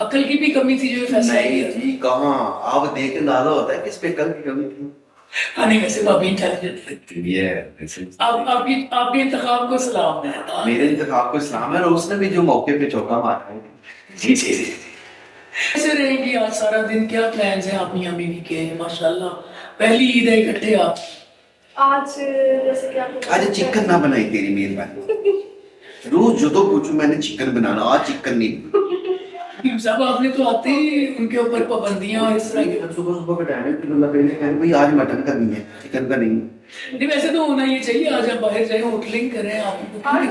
عقل کی بھی کمی تھی جو یہ فیصلہ نہیں کیا؟ جی کہاں، آپ دیکھ کے اندازہ ہوتا ہے کہ اس پہ کل کی کمی تھی. ہاں نہیں ویسے بابی انٹیلیجنٹ آپ کے انتخاب کو سلام ہے. میرے انتخاب کو اسلام ہے، اور اس نے بھی جو موقع پہ چوکا مارا ہے. جی جی جی. کیسے رہیں گی آج سارا دن؟ کیا پلانز ہیں اپنی امی کے؟ ماشاءاللہ پہلی عید ہے اکٹھے آپ. آج جیسے کہ آپ کو آج چکن نہ بنائی تیری مہربانی. روز جو تو پوچھوں میں نے چکن بنانا، آج چکن نہیں. صاحب آپ نے تو آتے ہی ان کے اوپر پابندیاں اور اس طرح کی. صبح صبح کا ٹائم ہے کہ اللہ پہلے کہہ بھائی آج مٹن کا نہیں ہے، چکن کا نہیں. نہیں ویسے تو ہونا یہ چاہیے. آج آپ باہر جائیں ہوٹلنگ کریں آپ بھائی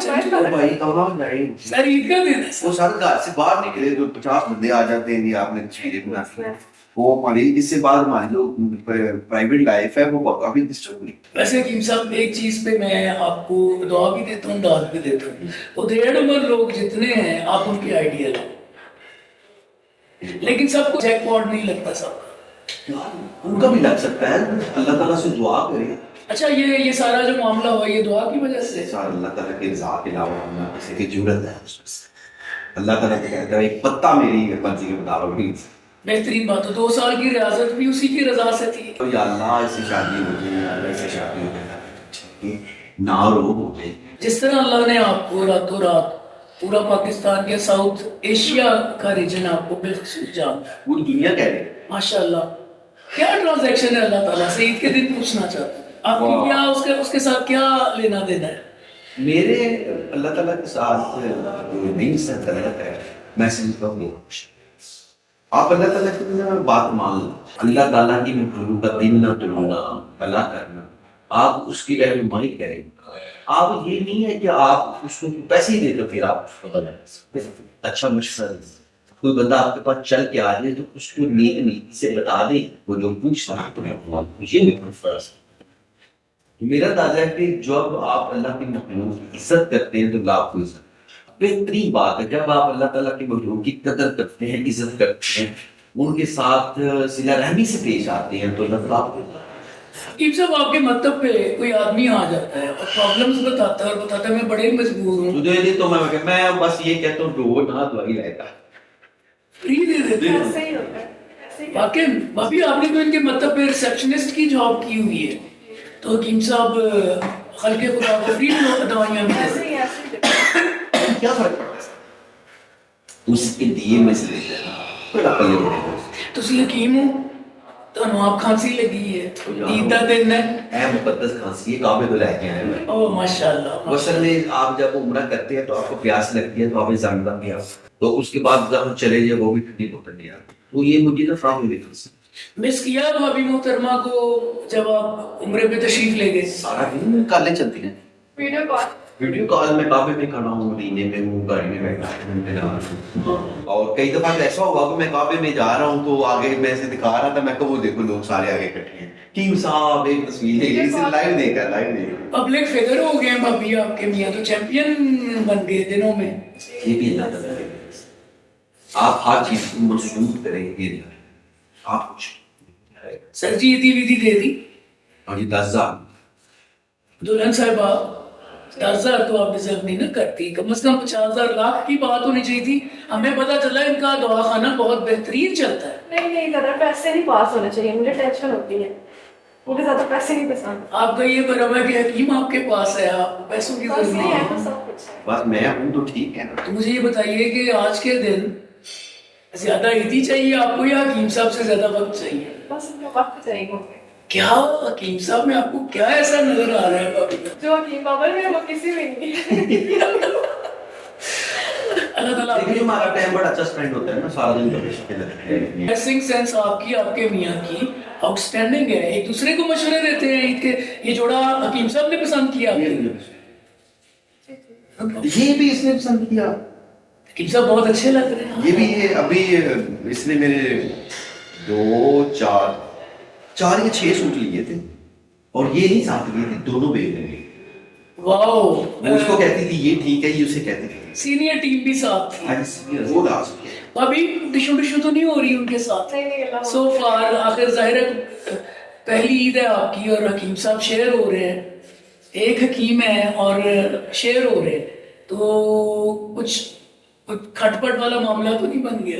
کہاں جائیں؟ سر عید کا دن ہے وہ سارے گھر سے باہر نکلے جو 50 بندے آ جاتے ہیں، آپ نے تصویریں بنا لی. وہ ہماری اس سے بعد ہماری جو پرائیویٹ لائف ہے وہ کافی ڈسٹرب ہوئی. ویسے حکیم صاحب ایک چیز پہ میں آپ کو دعا بھی دیتا ہوں داد بھی دیتا ہوں. وہ ڈیڑھ عمر لوگ جتنے ہیں آپ ان کے آئیڈیل ہیں، لیکن سب کو جیک پاٹ نہیں لگتا سب کا. ان کا بھی لگ سکتا ہے، اللہ تعالیٰ سے دعا کرے. اچھا یہ سارا جو معاملہ ہوا یہ دعا کی وجہ سے؟ سارا اللہ تعالیٰ کے رضا کے علاوہ ہم کسی کی ضرورت ہے. اللہ تعالیٰ کو کہتا ہے ایک پتا میری مرضی کے مطابق نہیں. بہترین بات. 2 سال کی ریاضت بھی اسی کی رضا سے تھی. یا اللہ اس سے شادی ہو گئی، یا اللہ اس سے شادی ہو گئی نہ رو ہو گئی. جس طرح اللہ نے آپ کو راتوں رات پورا پاکستان کے ساؤتھ ایشیا کا ریجن آپ کو بالخصوص جانتا ہے. پوری دنیا کہہ رہی ہے. ماشاء اللہ. کیا ٹرانزیکشن ہے اللہ تعالیٰ سے؟ عید کے دن پوچھنا چاہتا ہوں آپ کی کیا اس کے ساتھ کیا لینا دینا ہے؟ میرے اللہ تعالیٰ کے ساتھ نہیں سے تعلق ہے. میں سمجھتا ہوں آپ اللہ تعالیٰ کی بات مان لیں. اللہ تعالیٰ کی مخلوق کا دن نہ توڑنا، بھلا کرنا، آپ اس کی رہنمائی کریں. آپ یہ نہیں ہے کہ آپ اس کو پیسے ہی دے دو پھر آپ اس کو اچھا مشورہ دیں. کوئی بندہ آپ کے پاس چل کے آ جائے تو اس کو نیکی سے بتا دیں. وہ جو پوچھ رہا ہے مجھے بھی فرض. میرا اندازہ ہے کہ جب آپ اللہ کی مخلوق کی عزت کرتے ہیں تو اللہ آپ کو عزت. بہترین بات ہے جب آپ اللہ تعالیٰ کی مخلوق کی قدر کرتے ہیں، عزت کرتے ہیں، ان کے ساتھ صلہ رحمی سے پیش آتے ہیں تو اللہ تعالیٰ آپ کو. حکیم صاحب آپ کے مطلب پہ کوئی آدمی آ جاتا ہے اور پرابلمس بتاتا ہے اور بتاتا ہے میں بڑے مجبور ہوں. تو میں بس یہ کہتا ہوں ڈو نہ دوائی لائے گا فری دے دیتے ہیں. ایسے ہی ہوتا ہے، ایسے ہی. واقعی بھابھی آپ نے تو ان کے مطلب پہ ریسپشنسٹ کی جاب کی ہوئی ہے تو حکیم صاحب خلق خدا کو فری دوائیاں بھی ایسے دیتے ہی ایسے ہی. کیا فرق پڑتا ہے اس کے دیے میں سے لیتے ہیں. تسی حکیم ہو تو آپ کھانسی لگی ہے، عید کا دن ہے. اے مقدس کھانسی ہے، کعبے تو لے کے آئے ہیں. او ماشاءاللہ. اصل میں آپ جب عمرہ کرتے ہیں تو آپ کو پیاس لگتی ہے تو آپ زمزم پیا تو اس کے بعد جب چلے جائے وہ بھی ٹھنڈی بوتل نہیں آتی. تو یہ مجھے نا فراہم ہوئی تھی. مس کیا بھابھی محترمہ کو جب آپ عمرے پہ تشریف لے گئے؟ سارا دن کالیں چلتی ہیں. ویڈیو کال میں کعبے میں کھڑا ہوں، مدینے میں ہوں، گاڑی میں بیٹھا ہوں. اور کئی دفعہ ایسا ہوا کہ میں کعبے میں جا رہا ہوں تو آگے میں سے دکھا رہا تھا، میں کہ وہ دیکھو لوگ سارے آگے اکٹھے ہیں. ٹیم صاحب ایک تصویر ہے اسے لائیو دیکھا پبلک فگر ہو گئے ہیں بھابھی آپ کے میاں، تو چیمپئن بن گئے دنوں میں. یہ بھی اللہ تعالیٰ ہے. آپ ہر چیز کو منسوخ کریں گے. آپ کچھ سر جی عیدی ویدی دے دی اور یہ 10,000 دلہن صاحبہ 10,000 تو آپ ڈیزرو نہیں نہ کرتی، کم از کم 50,000 لاکھ کی بات ہونی چاہیے تھی. ہمیں پتا چلا ان کا دوا خانہ بہت بہترین چلتا ہے. نہیں زیادہ پیسے نہیں پاس ہونے چاہیے، مجھے ٹینشن ہوتی ہے. مجھے زیادہ پیسے نہیں پسند. آپ کا یہ برابر ہے کہ حکیم آپ کے پاس ہے، آپ پیسوں کی ضرورت نہیں ہے ہے. تو سب کچھ ہے. بس میں ہوں تو ٹھیک ہے نا. تو مجھے یہ بتائیے کہ آج کے دن زیادہ عیدی چاہیے آپ کو یا حکیم صاحب سے زیادہ وقت چاہیے؟ بس مجھے وقت چاہیے مجھے. کیا حکیم صاحب میں آپ کو کیا ایسا نظر آ رہا ہے بھابھی؟ جو حکیم بابر میں وہ کسی میں نہیں. اللہ تعالیٰ لیکن ہمارا ٹائم بڑا اچھا سپینڈ ہوتا ہے نا، سارا دن کبھی شکل لگتے ہیں. ڈریسنگ سینس آپ کی آپ کے میاں کی آؤٹ اسٹینڈنگ ہے. ایک دوسرے کو مشورے دیتے ہیں عید کے. یہ جوڑا حکیم صاحب نے پسند کیا. یہ بھی اس نے پسند کیا. حکیم صاحب بہت اچھے لگ رہے ہیں. یہ بھی ابھی اس نے میرے 4 یا 6 سوٹ لیے تھے اور یہ نہیں ساتھ لیے تھے، دونوں بیچ لیں. واو. اس کو کہتی تھی یہ ٹھیک ہے، یہ اسے کہتی تھی. سینئر ٹیم بھی ساتھ تھی. وہ لاسٹ ابھی ڈشو تو نہیں ہو رہی ان کے ساتھ سو فار. آخر ظاہر ہے پہلی عید ہے آپ کی اور حکیم صاحب شیئر ہو رہے ہیں. ایک حکیم ہے اور شیئر ہو رہے ہیں تو کچھ کھٹ پٹ والا معاملہ تو نہیں بن گیا؟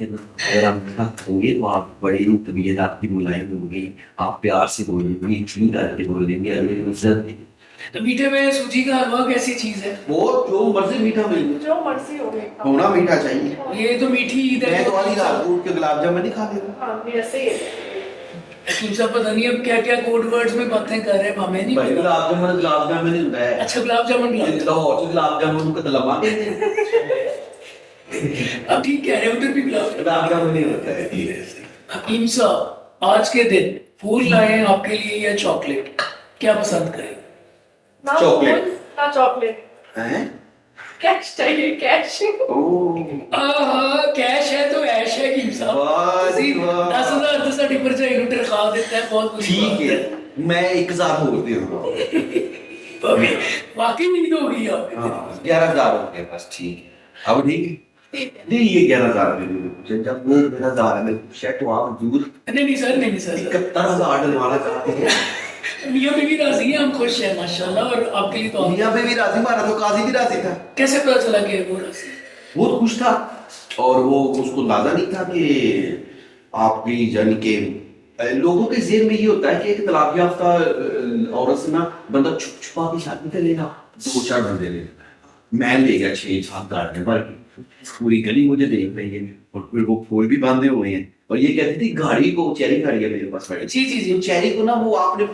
اگر آپ میٹھا کھائیں گے تو آپ بڑی طبیعت آپ کی ملائم ہوگی, آپ پیار سے بولیں گے, چھوئی کر کے بولیں گے, اگر عزت دیں. تو میٹھے میں سوجی کا حلوہ کیسی چیز ہے؟ وہ جو مرضی میٹھا مل جو مرضی ہو گئی ہونا میٹھا چاہیے. یہ تو میٹھی عید میں ہے. تو والی رات کو اٹھ کے گلاب جامن نہیں کھا لیتا. ہاں بھی ایسے ہی ہے. حکیم صاحب پتہ نہیں اب کیا کیا کوڈ ورڈز میں باتیں کر رہے ہیں, ہمیں نہیں بھائی پتا. گلاب جامن ہی ہوتا ہے. اچھا گلاب جامن یہ لاہور سے گلاب جامن کو تلما کہتے ہیں. اب ٹھیک کہہ رہے ہیں, ادھر بھی گلاب گلاب جامن ہی ہوتا ہے. حکیم صاحب آج کے دن پھول لائے ہیں آپ کے لیے یا چاکلیٹ, کیا پسند کریں؟ نہ چاکلیٹ. پھول نہ چاکلیٹ. ہیں کیش چاہیے, کیش. کیش ہے تو ایش ہے حکیم صاحب. واہ 10,000 تو ساڈی پرچائی نو تنخواہ دیتا ہے, بہت بری ٹھیک بات ہے, میں 1000 ہو گئی ہوں. ابھی واقعی نیند ہو گئی آپ کو. 11,000 ہو گئے بس. ٹھیک ہے اب ٹھیک ہے. نہیں یہ 11,000 جب وہ 11,000 میں شیٹ تو آپ ضرور نہیں سر, نہیں سر, 71,000 ڈلوانا چاہتے ہیں. میاں بیوی راضی ہیں, ہم خوش ہیں ماشاءاللہ, اور آپ کے لیے تو میاں پہ بھی راضی, ہمارا تو قاضی بھی راضی تھا. کیسے پتا چلا کہ وہ راضی؟ وہ تو خوش تھا, اور وہ اس کو اندازہ نہیں تھا کہ آپ کی یعنی کہ لوگوں کے ذہن میں یہ ہوتا ہے کہ ایک طلاق یافتہ عورت سے نا بندہ چھپ چھپا کی شادی کر لے گا, 2-4 بندے لے گا. میں لے گیا 6-7 گاڑیاں بھر کے, پوری گلی مجھے دیکھ رہی ہے, اور پھر وہ پھول بھی باندھے ہوئے ہیں, اور یہ کہتی تھی گاڑی کو, چیری گاڑی ہے میرے پاس بیٹھی. جی چیری کو نا وہ آپ نے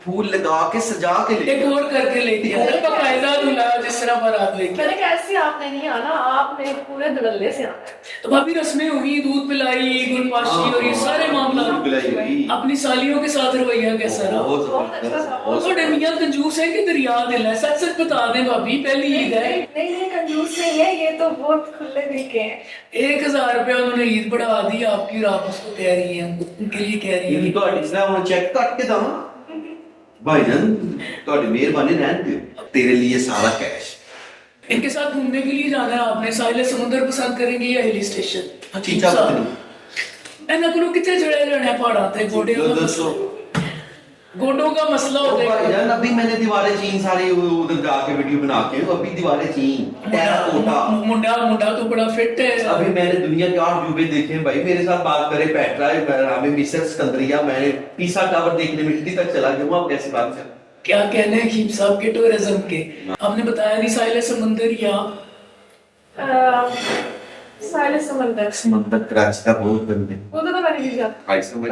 پھول لگا کے سجا کے لے ڈیکور کر کے لے گیا, باقاعدہ دلہا جس طرح بارات لے میں گیا. نے کہا ایسے آپ نے نہیں آنا, آپ نے پورے دلہلے سے آنا. تو بھابھی رسمیں ہوئی, دودھ پلائی, گل پاشی, اور یہ سارے معاملات. اپنی سالیوں کے ساتھ رویہ کیسا رہا؟ بہت اچھا تھا. اور تھوڑے میاں کنجوس ہیں کہ دریا دل ہے, سچ سچ بتا دیں بھابھی, پہلی عید ہے. نہیں کنجوس نہیں ہے, یہ تو بہت کھلے دل کے ہیں. 1,000 روپیہ انہوں نے عید بڑھا دی آپ کی, اور آپ اس کو کہہ رہی ہیں, ان کے لیے کہہ رہی ہیں. تو چیک کٹ کے داں بھائی جان, تھوڑی مہربانی رہن دیو, تیرے لیے سارا کیش. ان کے ساتھ گھومنے کے لیے جانا ہے آپ نے, ساحل سمندر پسند کریں گے یا ہل اسٹیشن؟ چیچا پتنی اینا کنو کتنے چڑھے جانے پہاڑاں تے, گوڈوں کا مسئلہ ہوتا ہے. بھائی جان ابھی میں نے دیواریں چین ساری ادھر جا کے ویڈیو بنا کے, ابھی دیواریں چین ٹیرا کوٹا. منڈا تو بڑا فٹ ہے. ابھی میں نے دنیا کے 8 عجوبے دیکھے ہیں بھائی, میرے ساتھ بات کرے پیٹرا, ہمیں مصر اسکندریہ, میں نے پیسا ٹاور دیکھنے میں اٹلی تک چلا گیا. اب کیسی بات ہے, کیا کہنے ہیں حکیم صاحب کے ٹورزم کے. آپ نے بتایا نہیں ساحل سمندر یا ساحل سمندر. سمندر کراچی کا بہت گندے وہ تو میں نہیں جاتا. آئی سمجھ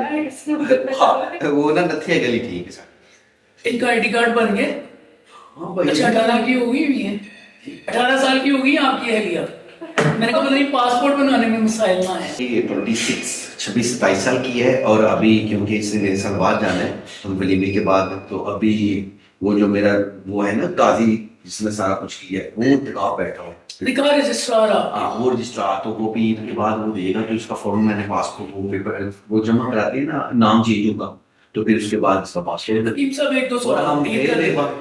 وہ نا نتھیا گلی ٹھیک ہے سر. ان کا آئی ڈی کارڈ بن گئے. ہاں بھائی, اچھا 18 کی ہوگی بھی ہیں, 18 سال کی ہوگی آپ کی اہلیہ. میں نے کہا پتہ نہیں پاسپورٹ بنانے میں مسائل نہ ہے. یہ 26-27 سال کی ہے, اور ابھی کیونکہ اس سے میرے سال بعد جانا ہے ڈلیوری کے بعد, تو ابھی وہ جو میرا وہ ہے نا قاضی جس نے سارا کچھ کیا ہے, وہ انتخاب بیٹھا ہوں نکاح رجسٹرار. وہ رجسٹرار, تو وہ بھی کے بعد وہ دے گا, تو اس کا فارم میں نے پاسپورٹ وہ جمع کراتے ہیں نا, نام چینج ہوگا, تو پھر اس کے بعد اس کا پاسپورٹ. حکیم صاحب ایک دو سوال,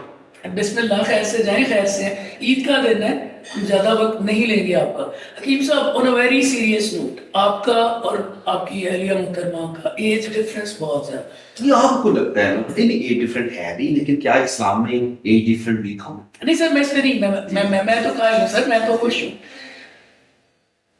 بسم اللہ, خیر سے جائیں, خیر سے. عید کا دن ہے, زیادہ وقت نہیں لیں گے آپ کا. حکیم صاحب on a very serious note, آپ کا اور آپ کی اہلیہ محترمہ کا ایج ڈفرنس بہت زیادہ. یہ آپ کو لگتا ہے نہیں ایج ڈفرنٹ ہے بھی, لیکن کیا اسلام میں ایج ڈفرنٹ بھی تھا؟ نہیں سر, میں اس پہ نہیں, میں تو قائل ہوں سر, میں تو خوش ہوں.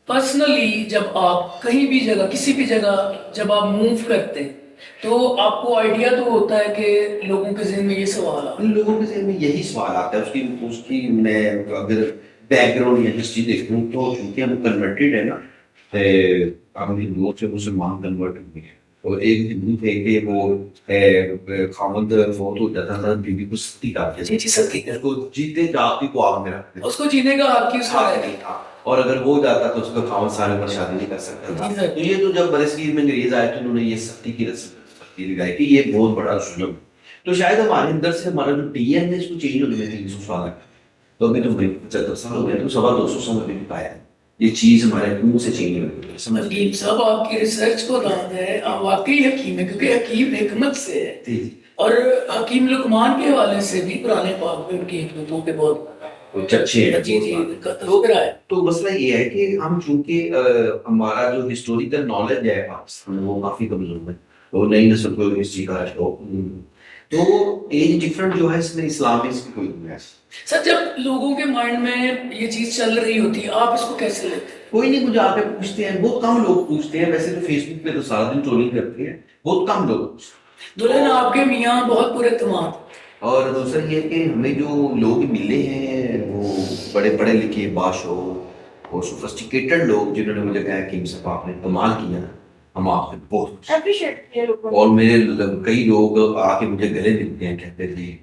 پرسنلی جب آپ کہیں بھی جگہ, کسی بھی جگہ جب آپ موو کرتے ہیں, تو آپ کو آئیڈیا تو ہوتا ہے کہ لوگوں کے ذہن میں یہ سوال آتا ہے. لوگوں کے ذہن میں یہی سوال آتا ہے. اس کی میں اگر بیک گراؤنڈ یا ہسٹری دیکھوں تو چونکہ ہم کنورٹیڈ ہے نا, ہم ہندوؤں سے مسلمان کنورٹ ہوئے ہیں, اور ایک ہندو تھے کہ وہ خامد فوت ہو جاتا تھا, بیوی کو ستی کر کے اس کو جیتے جاگتی کو آگ میں رکھتے, اس کو جینے کا حق کی اس کا نہیں تھا, اور اگر ہو جاتا تو اس کا خامد سارے پر شادی نہیں کر سکتا تھا. تو یہ تو جب برصغیر میں انگریز آئے تو انہوں نے یہ سختی کی رسم لگائی کہ یہ بہت بڑا ظلم. تو شاید ہمارے اندر سے ہمارا جو ڈی این اے اس کو چینج ہونے میں 300 سال لگا, تو ابھی تو 75 سال ہو گئے, تو 250 سال میں بھی پایا ہے یہ چیز ہمارے منہ سے چینج ہو گئی. سمجھ حکیم صاحب آپ کی ریسرچ کو راد ہے, آپ واقعی حکیم ہے, کیونکہ حکیم حکمت سے ہے, اور حکیم لقمان کے حوالے سے بھی قرآن پاک میں ان کی حکمتوں کے بہت چرچے ہیں. جی کا تذکرہ ہے. تو مسئلہ یہ ہے کہ ہم چونکہ ہمارا جو ہسٹوریکل نالج ہے پاکستان وہ کافی کمزور ہے, وہ نئی نسل کو ہسٹری کا تو ایج ڈفرنٹ جو ہے اس میں اسلام میں اس کی کوئی گنجائش سر جب لوگوں کے مائنڈ میں یہ چیز چل رہی ہوتی ہے آپ اس کو کیسے لیتے ہیں؟ کوئی نہیں مجھے آ کے پوچھتے ہیں, بہت کم لوگ پوچھتے ہیں, ویسے تو فیس بک پہ تو سارا دن ٹرولنگ کرتے ہیں, بہت کم لوگ پوچھتے ہیں. دلہن آپ کے میاں بہت پراعتماد. اور دوسرا یہ کہ ہمیں جو لوگ ملے ہیں وہ بڑے پڑھے لکھے باشعور اور سوفسٹیکیٹڈ لوگ جنہوں نے مجھے کہا کہ صاحب آپ نے کمال کیا, ہم آپ سے بہت خوش ہیں. اپریشیٹ کیا لوگوں اور میرے کئی لوگ آ کے مجھے گلے ملتے ہیں, کہتے تھے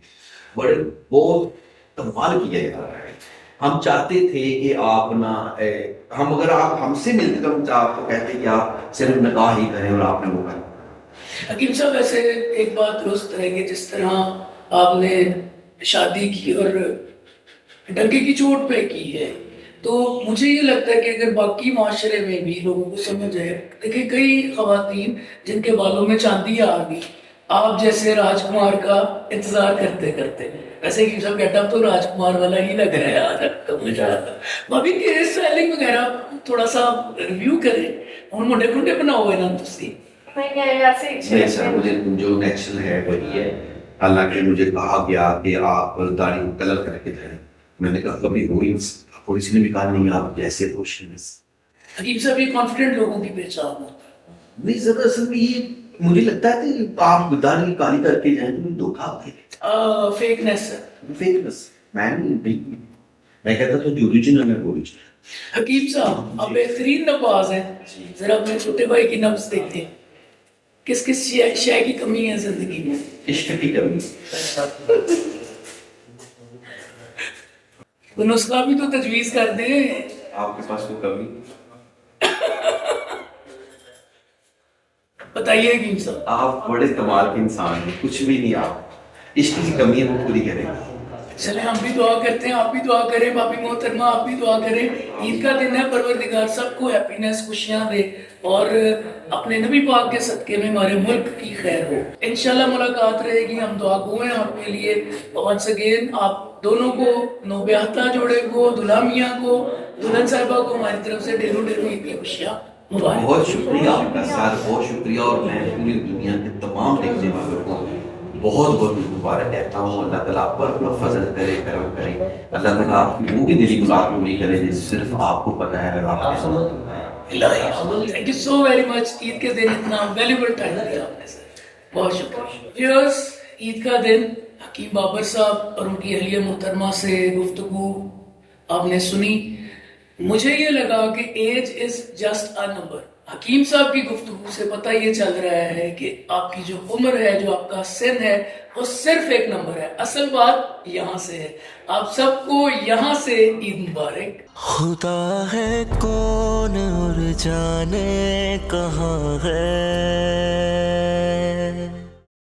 بڑے بہت کمال کیا یار, ہم چاہتے تھے کہ آپ نا ہم اگر آپ ہم سے ملتے تو ہم آپ کو کہتے کہ آپ صرف نکاح ہی کریں, اور آپ نے وہ کرا. حکیم صاحب ویسے ایک بات درست ہے کہ جس طرح آپ نے شادی کی اور ڈنکے کی چوٹ پہ کی ہے, تو مجھے یہ لگتا ہے کہ اگر باقی معاشرے میں بھی لوگوں کو سمجھ آئے, دیکھیں کئی خواتین جن کے بالوں میں چاندیاں آ گئی, آپ جیسے راج کمار کا انتظار کرتے کرتے, ویسے کہ سب گیٹ اپ تو راج کمار والا ہی لگ رہا ہے آج کب میں جاتا. بھابی کے ہیئر اسٹائلنگ وغیرہ تھوڑا سا ریویو کریں, اور منڈے کنڈے بناؤ ہے نا تسی. نہیں سر, مجھے جو نیچرل ہے وہی ہے. حالانکہ مجھے کہا گیا کہ آپ داڑھی کو کلر کر کے دیں, میں نے کہا کبھی ہوئی, اور اس نے بھی کہا نہیں آپ جیسے روشن. حکیم صاحب یہ کانفیڈنٹ لوگوں کی پہچان ہوتا ہے. نہیں سر, اصل میں یہ مجھے لگتا ہے کہ آپ داڑھی کالی کر کے جائیں تو دھوکا ہوتا ہے. فیکنیس ہے. فیکنس میں کہتا تھا جو اوریجنل ہے وہ اوریجنل. حکیم صاحب آپ بہترین نواز ہیں, ذرا اپنے چھوٹے بھائی کی نبض دیکھتے ہیں, کس کس شے کی کمی ہے زندگی میں؟ عشق کی کمی. وہ نسخہ بھی تو تجویز کر دیں. آپ کے پاس کوئی کمی بتائیے حکیم صاحب. آپ بڑے کمال کے انسان ہیں, کچھ بھی نہیں, آپ عشق کی کمی ہے وہ پوری کریں. چلیں ہم بھی دعا کرتے ہیں, آپ بھی دعا کریں, بابی محترمہ آپ بھی دعا کریں. عید کا دن ہے, پروردگار سب کو ہیپینس خوشیاں دے, اور اپنے نبی پاک کے صدقے میں ہمارے ملک کی خیر ہو. انشاءاللہ ملاقات رہے گی, ہم دعا گو ہیں آپ کے لیے. ونس اگین آپ دونوں کو, نوبیاہتا جوڑے کو, دلہا میاں کو, دلہن صاحبہ کو ہماری طرف سے ڈھیروں ڈھیروں عید کی خوشیاں مبارک. بہت شکریہ آپ کا سر, بہت شکریہ. اور میں پوری دنیا کے تمام دیکھنے والوں کو بہت بہت مبارک کہتا ہوں. اللہ تعالیٰ آپ پر اپنا فضل کرے, کرم کرے. اللہ تعالیٰ آپ کی وہ بھی دلی مراد پوری کرے جس صرف آپ کو پتہ ہے اور آپ کے ساتھ. Thank you so very much. Eid کے دن اتنا ویلیبل ٹائم دیا آپ نے سر, بہت شکریہ. ویورز, عید کا دن حکیم بابر صاحب اور ان کی اہلیہ محترمہ سے گفتگو آپ نے سنی. مجھے یہ لگا کہ age is just a number. حکیم صاحب کی گفتگو سے پتہ یہ چل رہا ہے کہ آپ کی جو عمر ہے, جو آپ کا سن ہے, وہ صرف ایک نمبر ہے. اصل بات یہاں سے ہے. آپ سب کو یہاں سے عید مبارک. خدا ہے کون اور جانے کہاں ہے.